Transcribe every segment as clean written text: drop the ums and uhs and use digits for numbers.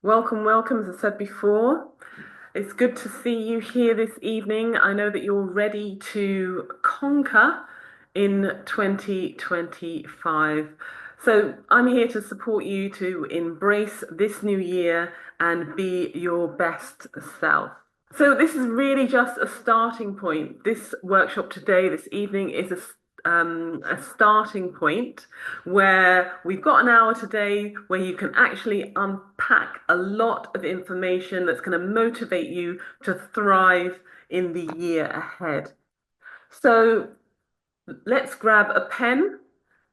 Welcome, welcome, as I said before. It's good to see you here this evening. I know that you're ready to conquer in 2025. So I'm here to support you to embrace this new year and be your best self. So this is really just a starting point. This workshop today, this evening, is a starting point where we've got an hour today where you can actually unpack a lot of information that's going to motivate you to thrive in the year ahead. So let's grab a pen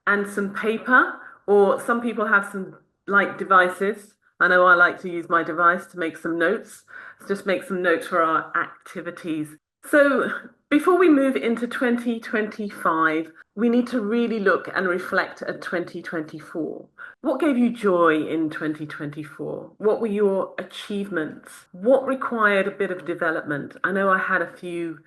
and some paper, or some people have some like devices. I know I like to use my device to make some notes. Let's just make some notes for our activities. So before we move into 2025, we need to really look and reflect at 2024. What gave you joy in 2024? What were your achievements? What required a bit of development? I know I had a few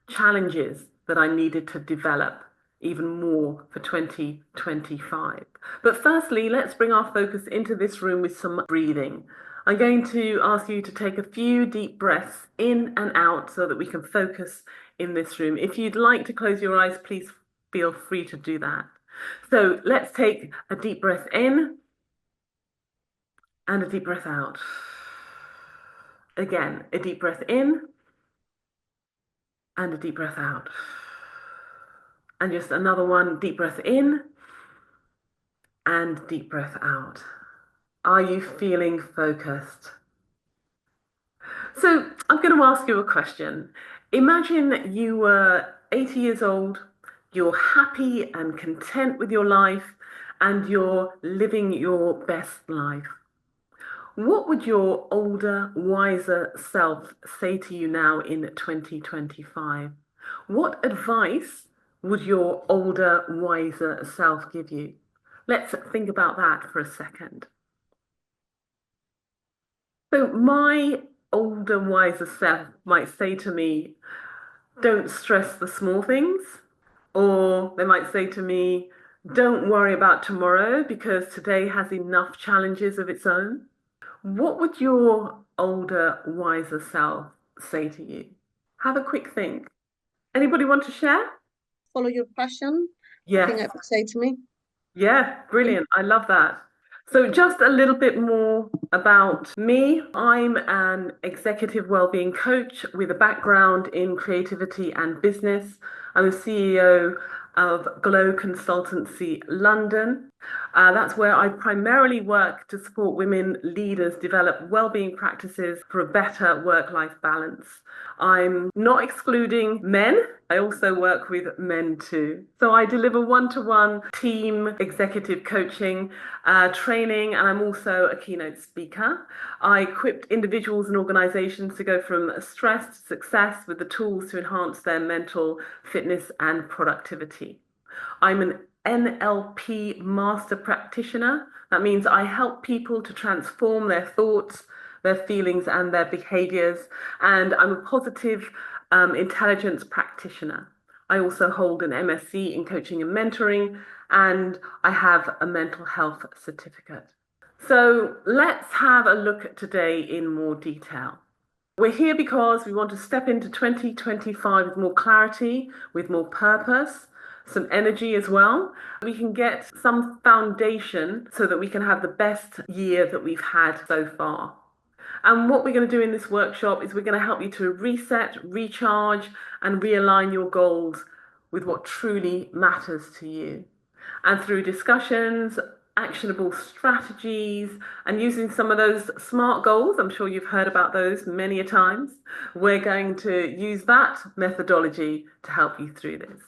challenges that I needed to develop even more for 2025. But firstly, let's bring our focus into this room with some breathing. I'm going to ask you to take a few deep breaths in and out so that we can focus in this room. If you'd like to close your eyes, please feel free to do that. So let's take a deep breath in and a deep breath out. Again, a deep breath in and a deep breath out. And just another one, deep breath in and deep breath out. Are you feeling focused? So I'm going to ask you a question. Imagine you were 80 years old, you're happy and content with your life, and you're living your best life. What would your older, wiser self say to you now in 2025? What advice would your older, wiser self give you? Let's think about that for a second. So, my older, wiser self might say to me, don't stress the small things. Or they might say to me, don't worry about tomorrow because today has enough challenges of its own. What would your older, wiser self say to you? Have a quick think. Anybody want to share? Follow your passion, I think Yes. I would say to me. Yeah, brilliant. I love that. So, just a little bit more about me. I'm an executive wellbeing coach with a background in creativity and business. I'm the CEO of Glow Consultancy London. That's where I primarily work to support women leaders develop wellbeing practices for a better work-life balance. I'm not excluding men. I also work with men too. So I deliver one-to-one team executive coaching, training, and I'm also a keynote speaker. I equip individuals and organizations to go from stress to success with the tools to enhance their mental fitness and productivity. I'm an NLP master practitioner. That means I help people to transform their thoughts, their feelings, and their behaviors. And I'm a positive intelligence practitioner. I also hold an MSc in coaching and mentoring, and I have a mental health certificate. So let's have a look at today in more detail. We're here because we want to step into 2025 with more clarity, with more purpose, some energy as well. We can get some foundation so that we can have the best year that we've had so far. And what we're going to do in this workshop is we're going to help you to reset, recharge, and realign your goals with what truly matters to you. And through discussions, actionable strategies, and using some of those SMART goals, I'm sure you've heard about those many a times, we're going to use that methodology to help you through this.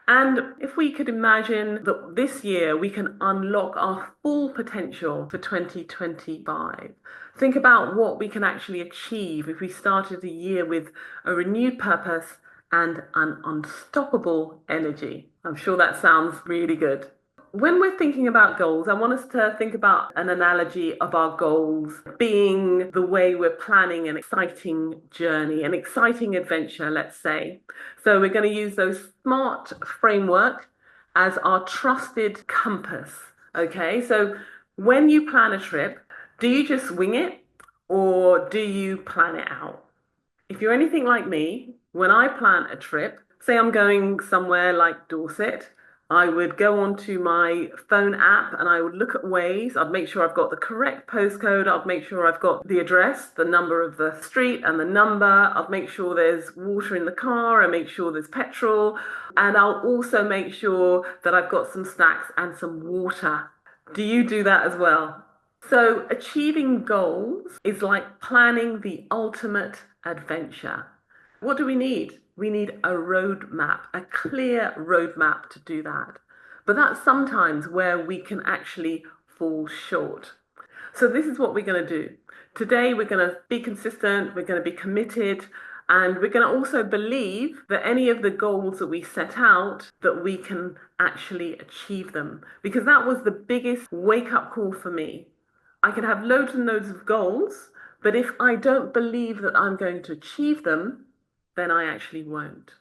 And if we could imagine that this year we can unlock our full potential for 2025, think about what we can actually achieve if we started the year with a renewed purpose and an unstoppable energy. I'm sure that sounds really good. When we're thinking about goals, I want us to think about an analogy of our goals being the way we're planning an exciting journey, an exciting adventure, let's say. So we're going to use those SMART framework as our trusted compass. Okay, so when you plan a trip, Do you just wing it or do you plan it out? If you're anything like me, when I plan a trip, say I'm going somewhere like Dorset, I would go onto my phone app and I would look at Waze. I'd make sure I've got the correct postcode. I'd make sure I've got the address, the number of the street and the number. I'd make sure there's water in the car and make sure there's petrol. And I'll also make sure that I've got some snacks and some water. Do you do that as well? So, achieving goals is like planning the ultimate adventure. What do we need? We need a roadmap, a clear roadmap to do that. But that's sometimes where we can actually fall short. So this is what we're going to do. Today, we're going to be consistent, we're going to be committed, and we're going to also believe that any of the goals that we set out, that we can actually achieve them. Because that was the biggest wake-up call for me. I can have loads and loads of goals, but if I don't believe that I'm going to achieve them, then I actually won't.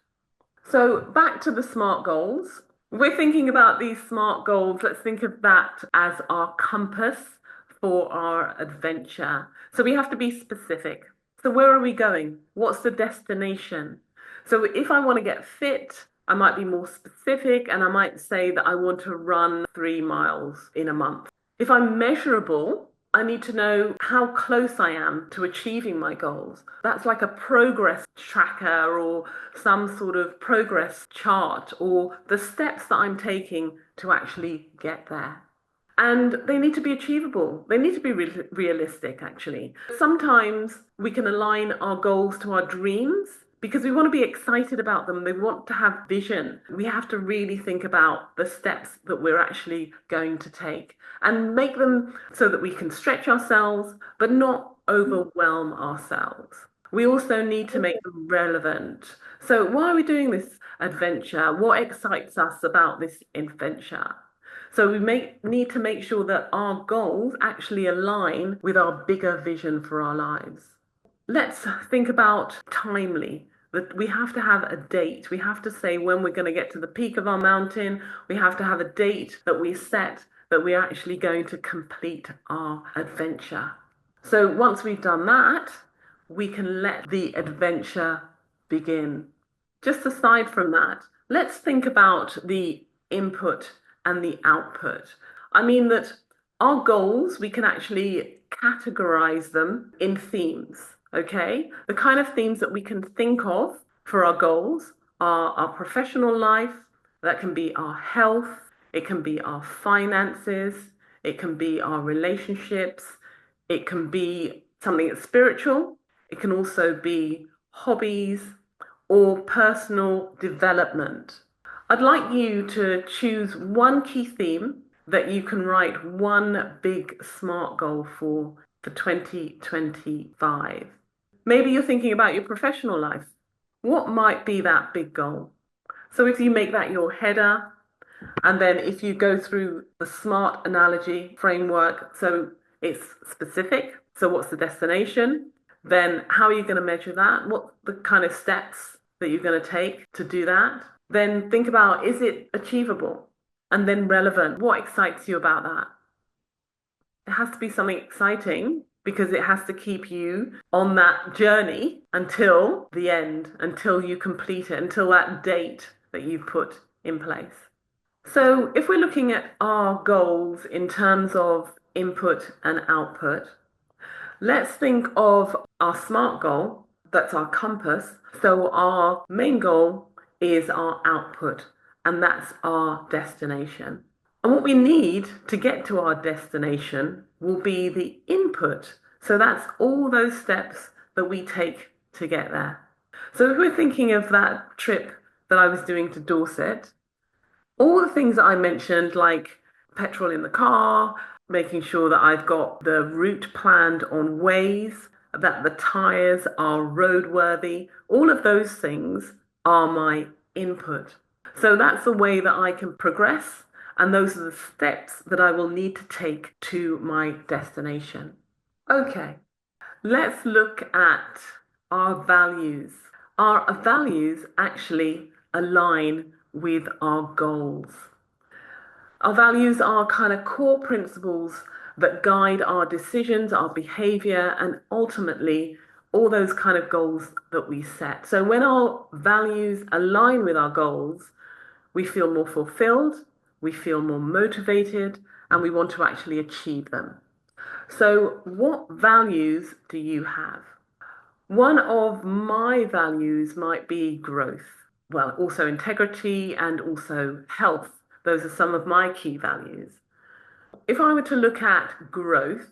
So back to the SMART goals. We're thinking about these SMART goals. Let's think of that as our compass for our adventure. So we have to be specific. So where are we going? What's the destination? So if I want to get fit, I might be more specific and I might say that I want to run 3 miles in a month. If I'm measurable, I need to know how close I am to achieving my goals. That's like a progress tracker or some sort of progress chart or the steps that I'm taking to actually get there. And they need to be achievable. They need to be realistic, actually. Sometimes we can align our goals to our dreams because we want to be excited about them. They want to have vision. We have to really think about the steps that we're actually going to take and make them so that we can stretch ourselves, but not overwhelm ourselves. We also need to make them relevant. So, why are we doing this adventure? What excites us about this adventure? So we need to make sure that our goals actually align with our bigger vision for our lives. Let's think about timely. That we have to have a date. We have to say when we're going to get to the peak of our mountain. We have to have a date that we set that we're actually going to complete our adventure. So once we've done that, we can let the adventure begin. Just aside from that, let's think about the input and the output. I mean that our goals, we can actually categorize them in themes, okay? The kind of themes that we can think of for our goals are our professional life, that can be our health, it can be our finances, it can be our relationships, it can be something that's spiritual, it can also be hobbies or personal development. I'd like you to choose one key theme that you can write one big SMART goal for 2025. Maybe you're thinking about your professional life. What might be that big goal? So if you make that your header, and then if you go through the SMART analogy framework, so it's specific. So what's the destination? Then how are you going to measure that? What the kind of steps that you're going to take to do that? Then think about, is it achievable? And then relevant. What excites you about that? It has to be something exciting because it has to keep you on that journey until the end, until you complete it, until that date that you've put in place. So if we're looking at our goals in terms of input and output, let's think of our SMART goal, that's our compass. So our main goal is our output, and that's our destination. And what we need to get to our destination will be the input. So that's all those steps that we take to get there. So if we're thinking of that trip that I was doing to Dorset, all the things that I mentioned, like petrol in the car, making sure that I've got the route planned on Waze, that the tyres are roadworthy, all of those things are my input. So that's the way that I can progress, and those are the steps that I will need to take to my destination. Okay, let's look at our values. Our values actually align with our goals. Our values are kind of core principles that guide our decisions, our behavior, and ultimately all those kind of goals that we set. So when our values align with our goals, we feel more fulfilled, we feel more motivated, and we want to actually achieve them. So, what values do you have? One of my values might be growth. Well, also integrity and also health. Those are some of my key values. If I were to look at growth,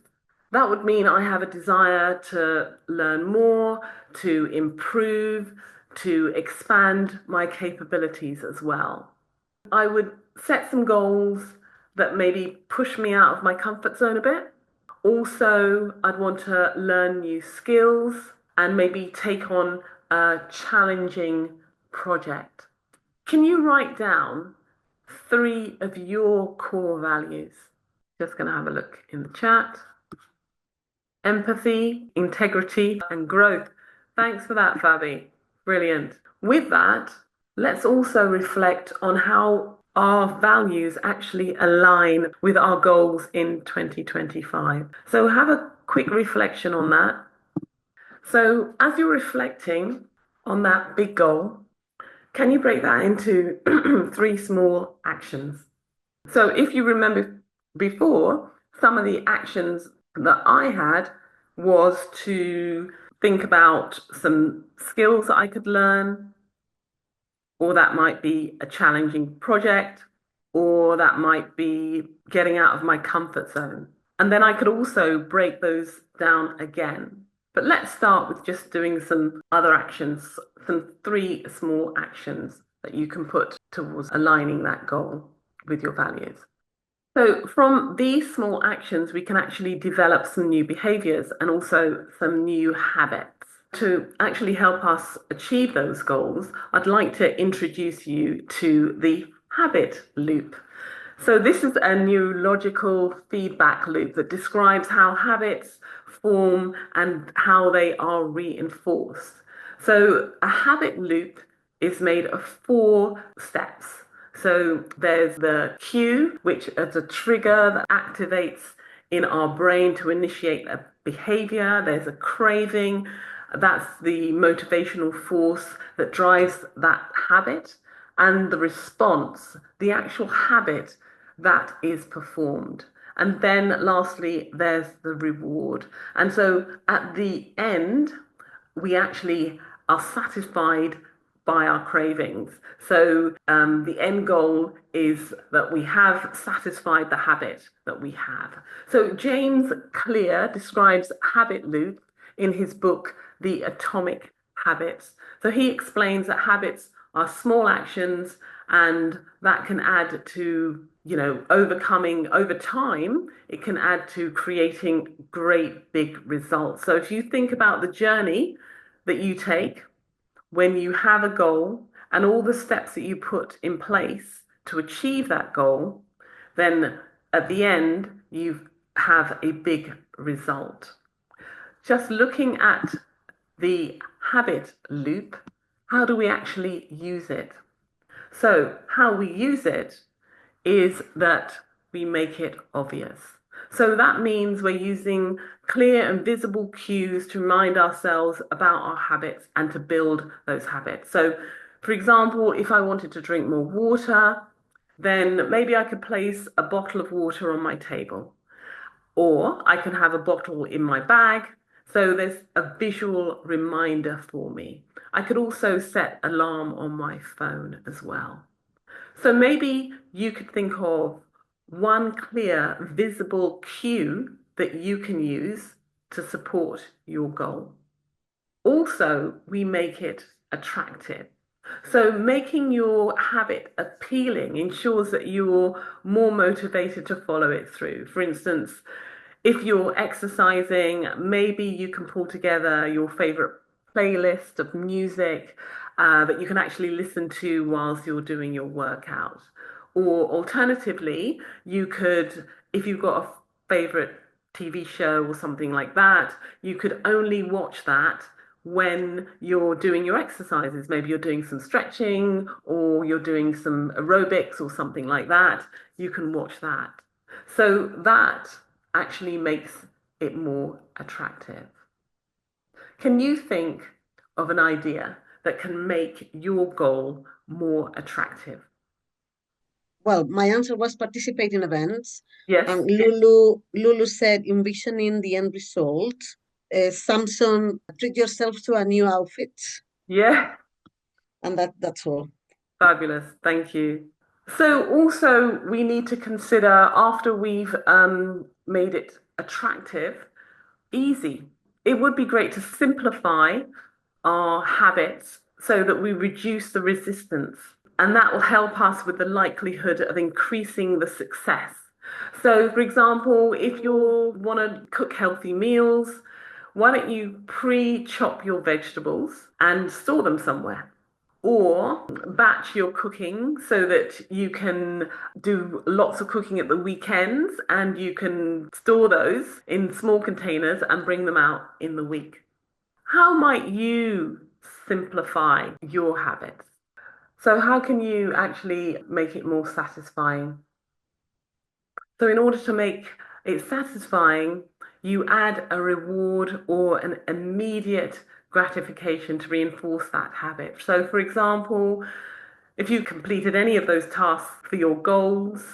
that would mean I have a desire to learn more, to improve, to expand my capabilities as well. I would set some goals that maybe push me out of my comfort zone a bit. Also, I'd want to learn new skills and maybe take on a challenging project. Can you write down 3 of your core values? Just going to have a look in the chat. Empathy, integrity, and growth. Thanks for that, Fabi. Brilliant. With that, let's also reflect on how our values actually align with our goals in 2025. So have a quick reflection on that. So as you're reflecting on that big goal, can you break that into 3 small actions? So if you remember before, some of the actions that I had was to think about some skills that I could learn, or that might be a challenging project, or that might be getting out of my comfort zone. And then I could also break those down again. But let's start with just doing some other actions, some 3 small actions that you can put towards aligning that goal with your values. So from these small actions, we can actually develop some new behaviors and also some new habits. To actually help us achieve those goals, I'd like to introduce you to the habit loop. So this is a neurological feedback loop that describes how habits form and how they are reinforced. So a habit loop is made of 4 steps. So there's the cue, which is a trigger that activates in our brain to initiate a behavior. There's a craving. That's the motivational force that drives that habit. And the response, the actual habit that is performed. And then lastly, there's the reward. And so at the end, we actually are satisfied by our cravings. So the end goal is that we have satisfied the habit that we have. So James Clear describes habit loop in his book, The Atomic Habits. So he explains that habits are small actions and that can add to, overcoming over time, it can add to creating great big results. So if you think about the journey that you take when you have a goal and all the steps that you put in place to achieve that goal, then at the end, you have a big result. Just looking at the habit loop, how do we actually use it? So how we use it is that we make it obvious. So that means we're using clear and visible cues to remind ourselves about our habits and to build those habits. So, for example, if I wanted to drink more water, then maybe I could place a bottle of water on my table, or I can have a bottle in my bag. So there's a visual reminder for me. I could also set alarm on my phone as well. So maybe you could think of one clear, visible cue that you can use to support your goal. Also, we make it attractive. So making your habit appealing ensures that you're more motivated to follow it through. For instance, if you're exercising, maybe you can pull together your favorite playlist of music that you can actually listen to whilst you're doing your workout. Or alternatively, you could, if you've got a favorite TV show or something like that, you could only watch that when you're doing your exercises. Maybe you're doing some stretching or you're doing some aerobics or something like that. You can watch that. So that actually makes it more attractive. Can you think of an idea that can make your goal more attractive? Well, my answer was participate in events. Yes. And Lulu said envisioning the end result. Samson, treat yourself to a new outfit. Yeah. And that's all. Fabulous. Thank you. So also we need to consider after we've made it attractive, easy. It would be great to simplify our habits so that we reduce the resistance, and that will help us with the likelihood of increasing the success. So, for example, if you want to cook healthy meals, why don't you pre-chop your vegetables and store them somewhere? Or batch your cooking so that you can do lots of cooking at the weekends and you can store those in small containers and bring them out in the week. How might you simplify your habits? So, how can you actually make it more satisfying? So, in order to make it satisfying, you add a reward or an immediate gratification to reinforce that habit. So, for example, if you completed any of those tasks for your goals,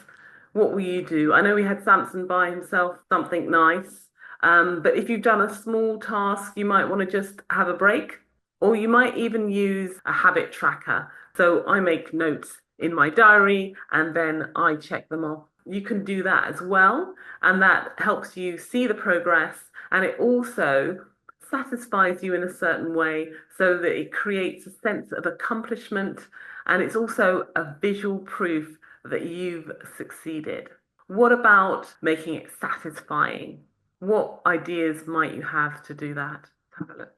what will you do? I know we had Samson buy himself something nice, but if you've done a small task, you might want to just have a break, or you might even use a habit tracker. So I make notes in my diary and then I check them off. You can do that as well, and that helps you see the progress, and it also satisfies you in a certain way so that it creates a sense of accomplishment, and it's also a visual proof that you've succeeded. What about making it satisfying? What ideas might you have to do that? Have a look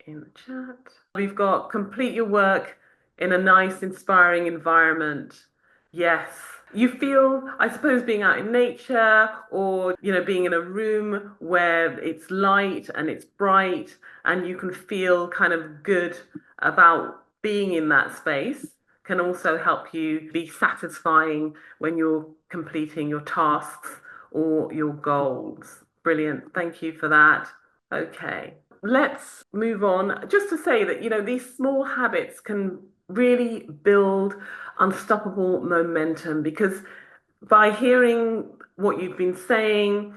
in the chat. We've got complete your work in a nice, inspiring environment. Yes. You feel, I suppose, being out in nature or, being in a room where it's light and it's bright and you can feel kind of good about being in that space can also help you be satisfying when you're completing your tasks or your goals. Brilliant. Thank you for that. Okay, let's move on. Just to say that, these small habits can really build unstoppable momentum because by hearing what you've been saying,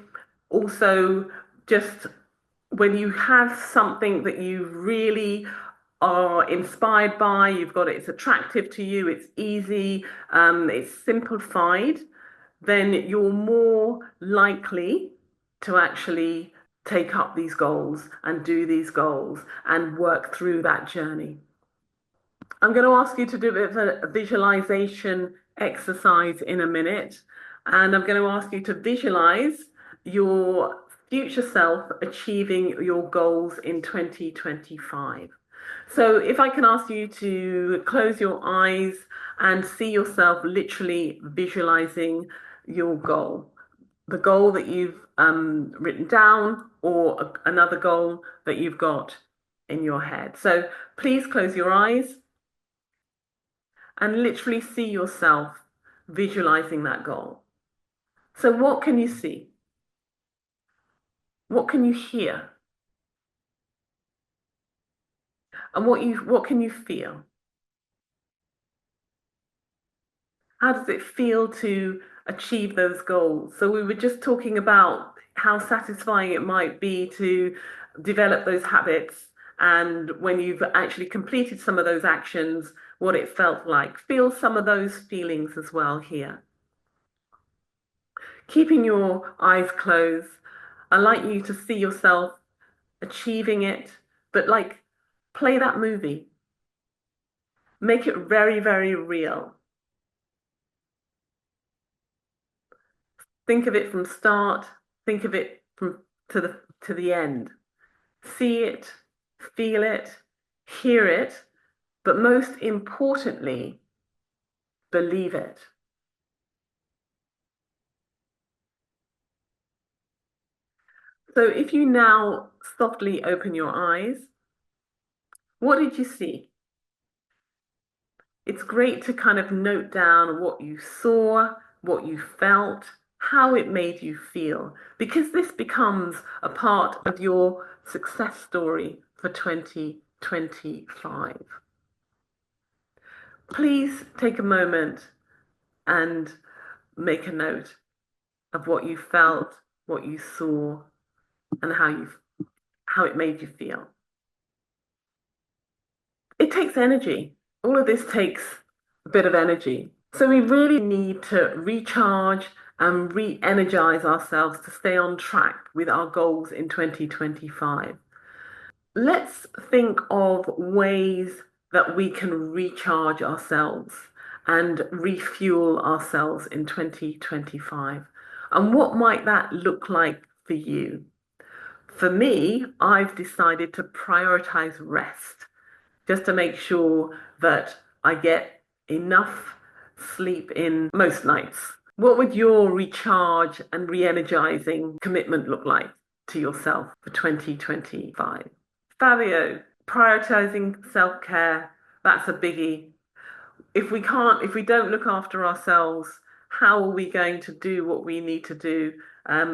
also just when you have something that you really are inspired by, you've got it, it's attractive to you, it's easy, it's simplified, then you're more likely to actually take up these goals and do these goals and work through that journey. I'm going to ask you to do a bit of a visualization exercise in a minute, and I'm going to ask you to visualize your future self achieving your goals in 2025. So if I can ask you to close your eyes and see yourself literally visualizing your goal, the goal that you've written down or another goal that you've got in your head. So please close your eyes and literally see yourself visualizing that goal. So what can you see? What can you hear? And what can you feel? How does it feel to achieve those goals? So we were just talking about how satisfying it might be to develop those habits, and when you've actually completed some of those actions, what it felt like. Feel some of those feelings as well here. Keeping your eyes closed, I'd like you to see yourself achieving it, but like play that movie. Make it very, very real. Think of it from start, think of it from to the end. See it, feel it, hear it, but most importantly, believe it. So if you now softly open your eyes, what did you see? It's great to kind of note down what you saw, what you felt, how it made you feel, because this becomes a part of your success story for 2025. Please take a moment and make a note of what you felt, what you saw, and how it made you feel. It takes energy. All of this takes a bit of energy. So we really need to recharge and re-energize ourselves to stay on track with our goals in 2025. Let's think of ways that we can recharge ourselves and refuel ourselves in 2025. And what might that look like for you? For me, I've decided to prioritize rest just to make sure that I get enough sleep in most nights. What would your recharge and re-energizing commitment look like to yourself for 2025? Fabio, prioritizing self-care, that's a biggie. If we don't look after ourselves, how are we going to do what we need to do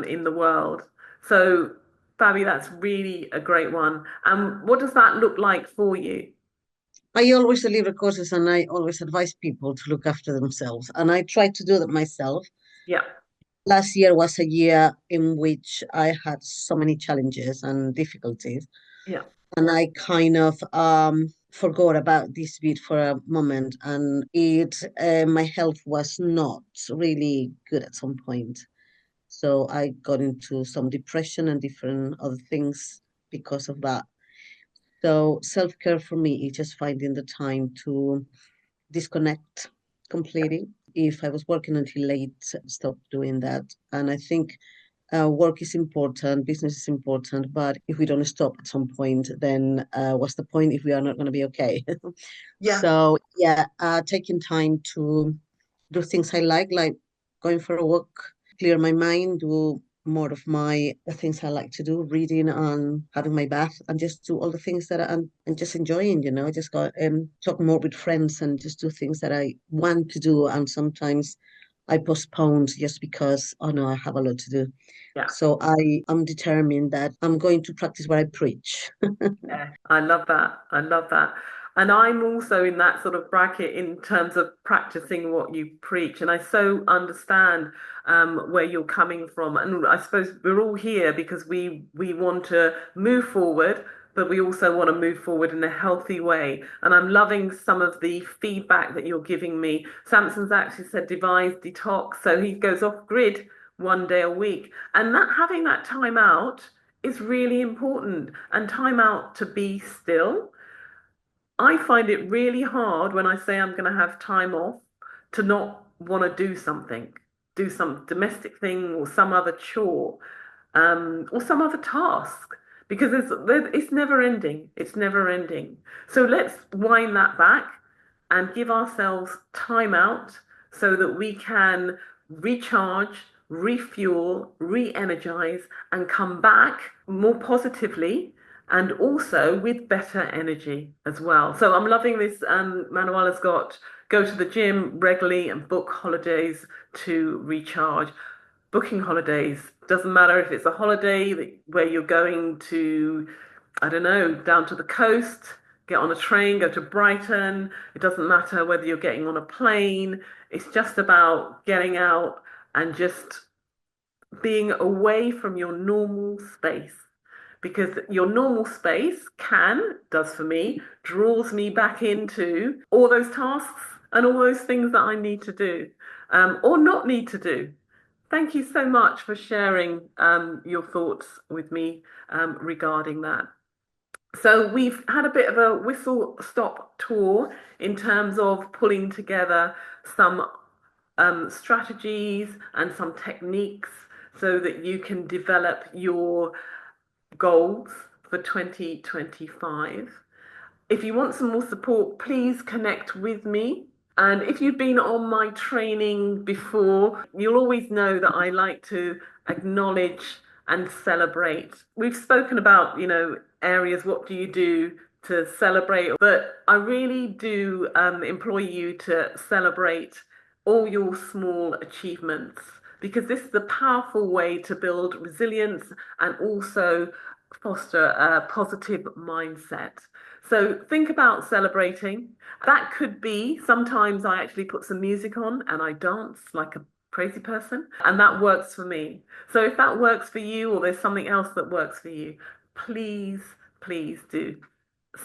in the world? So, Fabi, that's really a great one. And what does that look like for you? I always deliver courses and I always advise people to look after themselves. And I try to do that myself. Yeah, Last year was a year in which I had so many challenges and difficulties. yeah, And I kind of forgot about this bit for a moment. And my health was not really good at some point. So I got into some depression and different other things because of that. So self-care for me is just finding the time to disconnect completely. If I was working until late, stop doing that. And I think work is important, business is important, but if we don't stop at some point, then what's the point if we are not going to be okay? yeah, So yeah, taking time to do things I like going for a walk, clear my mind, do more of my the things I like to do, reading and having my bath, and just do all the things that I'm just enjoying. Just go talk more with friends and just do things that I want to do, and sometimes I postpone just because oh no, I have a lot to do. yeah. So I am determined that I'm going to practice what I preach. Yeah, I love that. I love that. And I'm also in that sort of bracket in terms of practicing what you preach. And I so understand where you're coming from. And I suppose we're all here because we want to move forward, but we also want to move forward in a healthy way. And I'm loving some of the feedback that you're giving me. Samson's actually said devise detox, so he goes off grid 1 day a week. And that having that time out is really important, and time out to be still. I find it really hard when I say I'm going to have time off to not want to do some domestic thing or some other chore or some other task because it's never ending. It's never ending. So let's wind that back and give ourselves time out so that we can recharge, refuel, re-energize, and come back more positively and also with better energy as well. So I'm loving this. Manuela's got go to the gym regularly and book holidays to recharge. Booking holidays doesn't matter if it's a holiday where you're going to, I don't know, down to the coast, get on a train, go to Brighton. It doesn't matter whether you're getting on a plane. It's just about getting out and just being away from your normal space because your normal space does for me, draws me back into all those tasks and all those things that I need to do or not need to do. Thank you so much for sharing your thoughts with me regarding that. So we've had a bit of a whistle stop tour in terms of pulling together some strategies and some techniques so that you can develop your goals for 2025. If you want some more support, please connect with me. And if you've been on my training before, you'll always know that I like to acknowledge and celebrate. We've spoken about, areas, what do you do to celebrate? But I really do employ you to celebrate all your small achievements because this is a powerful way to build resilience and also foster a positive mindset. So think about celebrating. That could be sometimes I actually put some music on and I dance like a crazy person, and that works for me. So if that works for you or there's something else that works for you, please, please do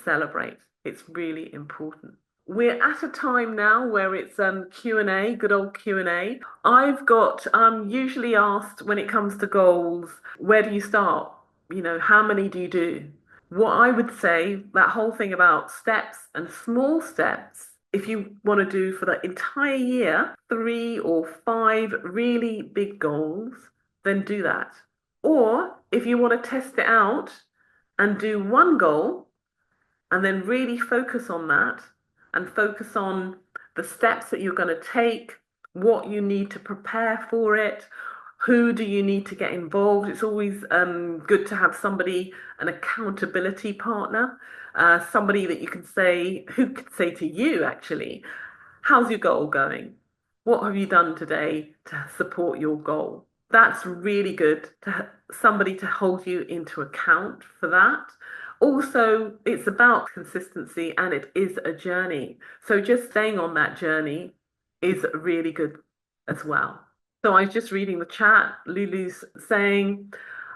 celebrate. It's really important. We're at a time now where it's Q&A, good old Q&A. I've got usually asked when it comes to goals, where do you start? You know, how many do you do? What I would say, that whole thing about steps and small steps, if you want to do for the entire year, 3 or 5 really big goals, then do that. Or if you want to test it out and do one goal, and then really focus on that and focus on the steps that you're going to take, what you need to prepare for it, who do you need to get involved. It's always good to have somebody, an accountability partner, somebody that you can say, who could say to you actually, how's your goal going? What have you done today to support your goal? That's really good to have somebody to hold you into account for that. Also, it's about consistency and it is a journey. So just staying on that journey is really good as well. So I was just reading the chat. Lulu's saying,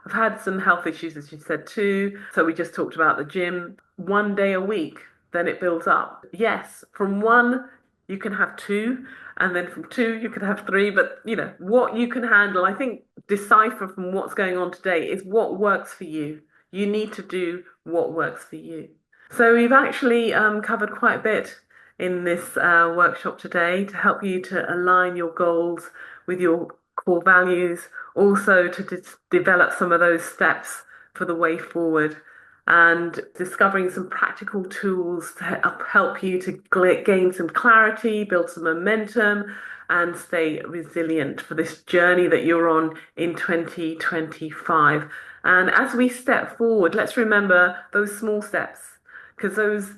I've had some health issues, as you said too. So we just talked about the gym. 1 day a week, then it builds up. Yes, from one, you can have two, and then from two, you can have three. But you know, what you can handle, I think, decipher from what's going on today is what works for you. You need to do what works for you. So we've actually covered quite a bit in this workshop today to help you to align your goals with your core values, also to develop some of those steps for the way forward, and discovering some practical tools to help you to gain some clarity, build some momentum, and stay resilient for this journey that you're on in 2025. And as we step forward, let's remember those small steps, because those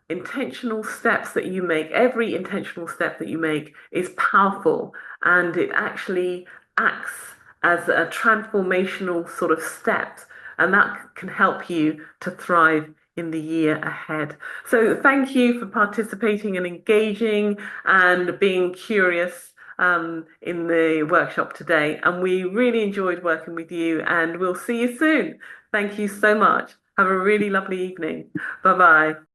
intentional steps that you make, every intentional step that you make is powerful, and it actually acts as a transformational sort of step, and that can help you to thrive in the year ahead. So thank you for participating and engaging and being curious in the workshop today. And we really enjoyed working with you, and we'll see you soon. Thank you so much. Have a really lovely evening. Bye bye.